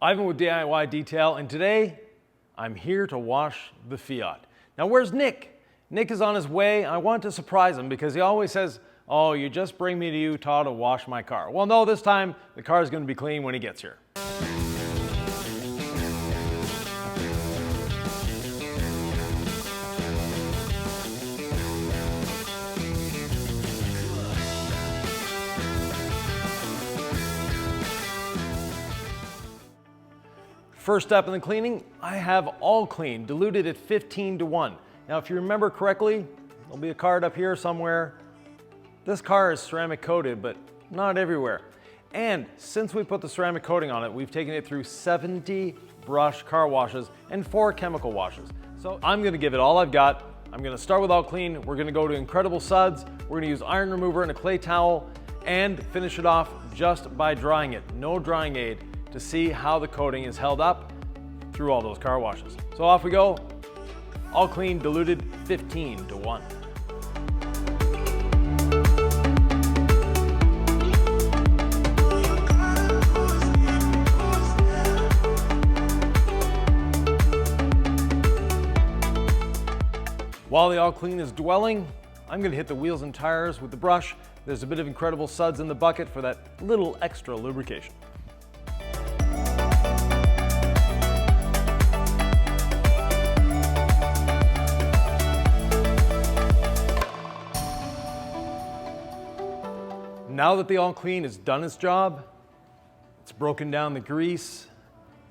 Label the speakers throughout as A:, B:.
A: Yvan with DIY Detail, and today I'm here to wash the Fiat. Now where's Nick? Nick is on his way. I want to surprise him because he always says, "Oh, you just bring me to Utah to wash my car." Well, no, this time the car is going to be clean when he gets here. First step in the cleaning, I have all clean, diluted at 15:1. Now, if you remember correctly, there'll be a card up here somewhere. This car is ceramic coated, but not everywhere. And since we put the ceramic coating on it, we've taken it through 70 brush car washes and 4 chemical washes. So I'm gonna give it all I've got. I'm gonna start with all clean. We're gonna go to Incredible Suds. We're gonna use iron remover and a clay towel and finish it off just by drying it. No drying aid, to see how the coating is held up through all those car washes. So off we go. All clean, diluted 15:1. While the all clean is dwelling, I'm gonna hit the wheels and tires with the brush. There's a bit of Incredible Suds in the bucket for that little extra lubrication. Now that the all clean has done its job, it's broken down the grease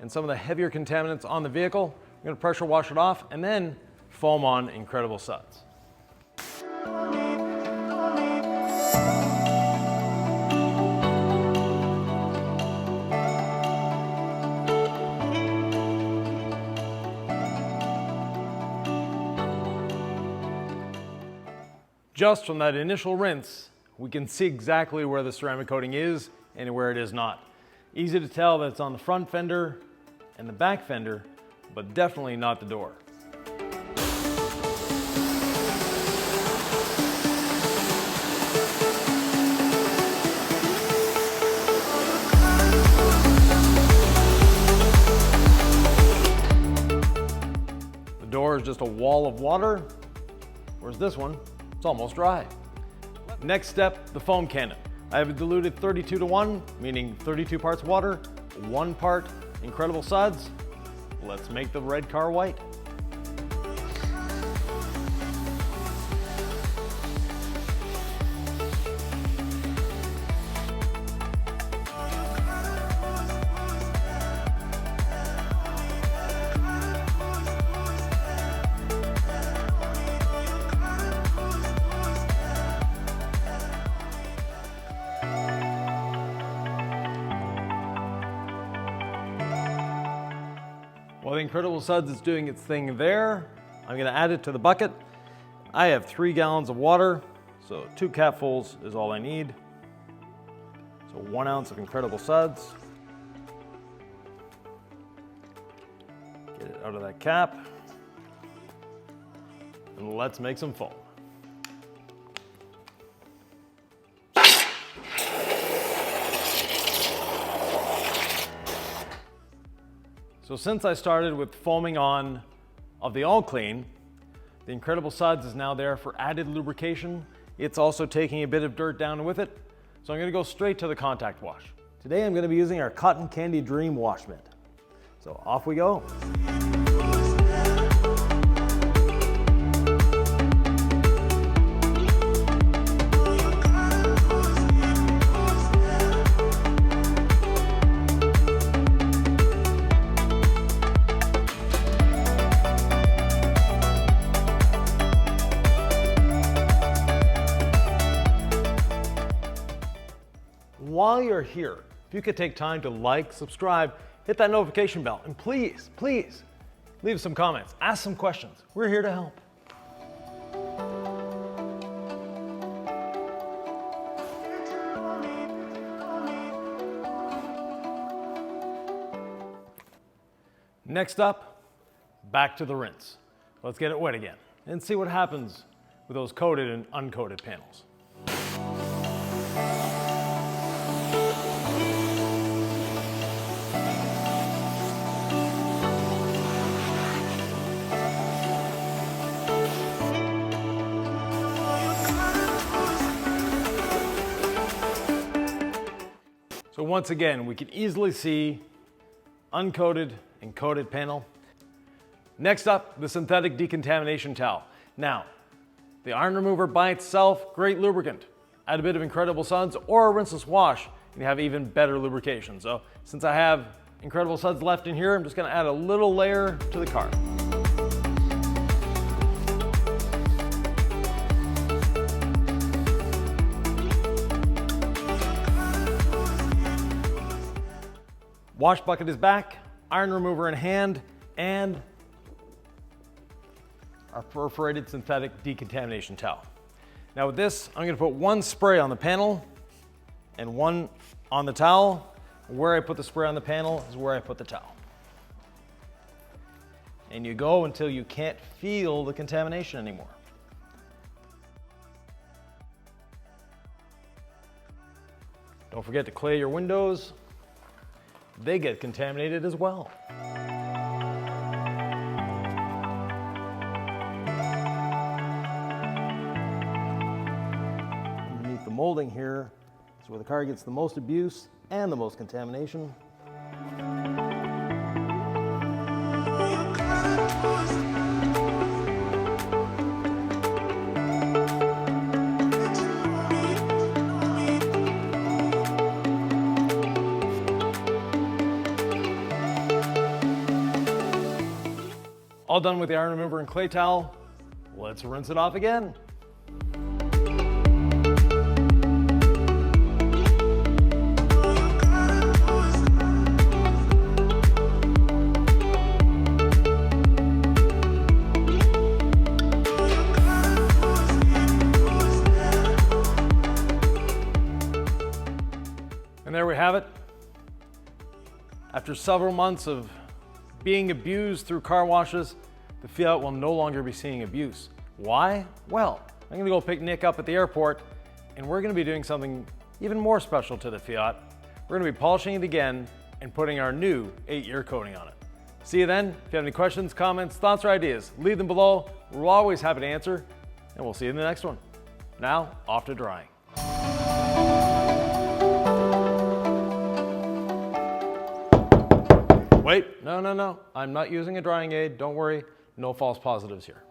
A: and some of the heavier contaminants on the vehicle, I'm going to pressure wash it off and then foam on Incredible Suds. Just from that initial rinse, we can see exactly where the ceramic coating is and where it is not. Easy to tell that it's on the front fender and the back fender, but definitely not the door. The door is just a wall of water, whereas this one, it's almost dry. Next step, the foam cannon. I have it diluted 32:1, meaning 32 parts water, 1 part Incredible Suds. Let's make the red car white. While the Incredible Suds is doing its thing there, I'm gonna add it to the bucket. I have 3 gallons of water, so 2 capfuls is all I need. So 1 ounce of Incredible Suds. Get it out of that cap. And let's make some foam. So since I started with foaming on of the all clean, the Incredible Suds is now there for added lubrication. It's also taking a bit of dirt down with it. So I'm gonna go straight to the contact wash. Today I'm gonna be using our Cotton Candy Dream wash mitt. So off we go. While you're here, if you could take time to like, subscribe, hit that notification bell, and please, please, leave some comments, ask some questions. We're here to help. Next up, back to the rinse. Let's get it wet again and see what happens with those coated and uncoated panels. once again, we can easily see uncoated and coated panel. Next up, the synthetic decontamination towel. Now, the iron remover by itself, great lubricant. Add a bit of Incredible Suds or a rinseless wash, and you have even better lubrication. So since I have Incredible Suds left in here, I'm just gonna add a little layer to the car. Wash bucket is back, iron remover in hand, and our perforated synthetic decontamination towel. Now with this, I'm gonna put one spray on the panel and one on the towel. Where I put the spray on the panel is where I put the towel. And you go until you can't feel the contamination anymore. Don't forget to clay your windows. They get contaminated as well. Underneath the molding here is where the car gets the most abuse and the most contamination. All done with the iron remover and clay towel. Let's rinse it off again. And there we have it. After several months of being abused through car washes, the Fiat will no longer be seeing abuse. Why? Well, I'm gonna go pick Nick up at the airport, and we're gonna be doing something even more special to the Fiat. We're gonna be polishing it again and putting our new 8-year coating on it. See you then. If you have any questions, comments, thoughts, or ideas, leave them below. We're always happy to answer, and we'll see you in the next one. Now, off to drying. Wait, no. I'm not using a drying aid. Don't worry, no false positives here.